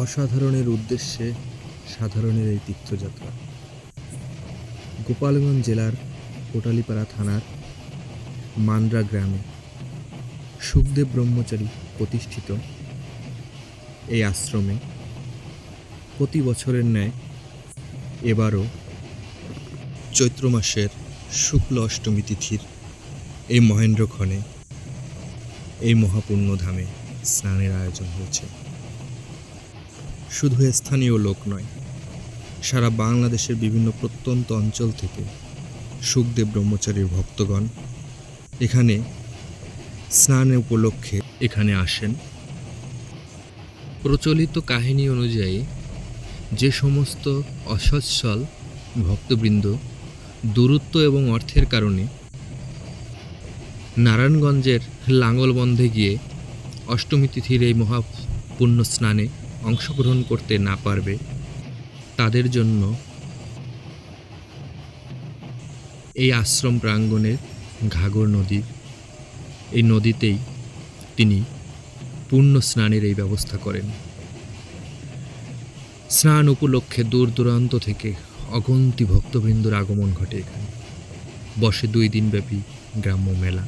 অসাধারণের উদ্দেশ্যে সাধারণের এই তীর্থযাত্রা। গোপালগঞ্জ জেলার কোটালীপাড়া থানার মান্দ্রা গ্রামে সুখদেব ব্রহ্মচারী প্রতিষ্ঠিত এই আশ্রমে প্রতি বছরের ন্যায় এবারও চৈত্র মাসের শুক্ল অষ্টমী তিথির এই মহেন্দ্রক্ষণে এই মহাপুণ্যধামে স্নানের আয়োজন হয়েছে। শুধু স্থানীয় লোক নয়, সারা বাংলাদেশের বিভিন্ন প্রত্যন্ত অঞ্চল থেকে সুখদেব ব্রহ্মচারীর ভক্তগণ এখানে স্নান উপলক্ষে এখানে আসেন। প্রচলিত কাহিনী অনুযায়ী যে সমস্ত অসচ্ছল ভক্তবৃন্দ দূরত্ব এবং অর্থের কারণে নারায়ণগঞ্জের লাঙ্গলবন্ধে গিয়ে অষ্টমী তিথির এই মহাপুণ্য স্নানে অংশগ্রহণ করতে না পারবে, তাদের জন্য এই আশ্রম প্রাঙ্গণের ঘাগর নদী, এই নদীতেই তিনি পুণ্য স্নানের এই ব্যবস্থা করেন। স্নান উপলক্ষে দূর দূরান্ত থেকে অগন্তি ভক্তবৃন্দর আগমন ঘটে। এখানে বসে 2 দিনব্যাপী গ্রাম্য মেলা।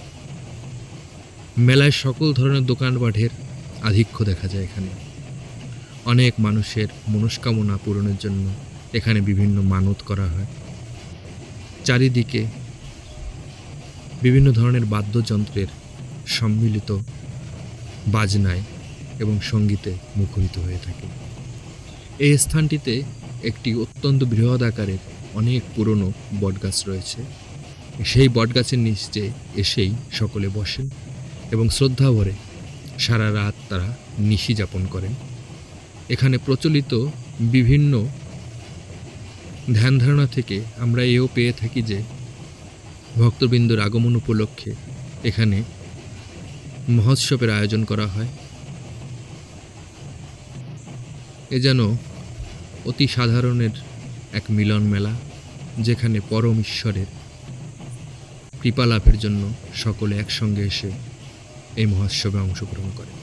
মেলায় সকল ধরনের দোকানপাটের আধিক্য দেখা যায়। এখানে অনেক মানুষের মনস্কামনা পূরণের জন্য এখানে বিভিন্ন মানত করা হয়। চারিদিকে বিভিন্ন ধরনের বাদ্যযন্ত্রের সম্মিলিত বাজনায় এবং সঙ্গীতে মুখরিত হয়ে থাকে। এই স্থানটিতে একটি অত্যন্ত বৃহৎ আকারের অনেক পুরনো বটগাছ রয়েছে। সেই বটগাছের নিচে এসেই সকলে বসেন এবং শ্রদ্ধা ভরে সারা রাত তারা নিশি যাপন করেন। এখানে প্রচলিত বিভিন্ন ধ্যান ধারণা থেকে আমরা এও পেয়ে থাকি যে ভক্তবৃন্দর আগমন উপলক্ষে এখানে মহোৎসবের আয়োজন করা হয়। এ যেন অতি সাধারণের এক মিলন মেলা, যেখানে পরম ঈশ্বরের কৃপা লাভের জন্য সকলে একসঙ্গে এসে এই মহোৎসবে অংশগ্রহণ করে।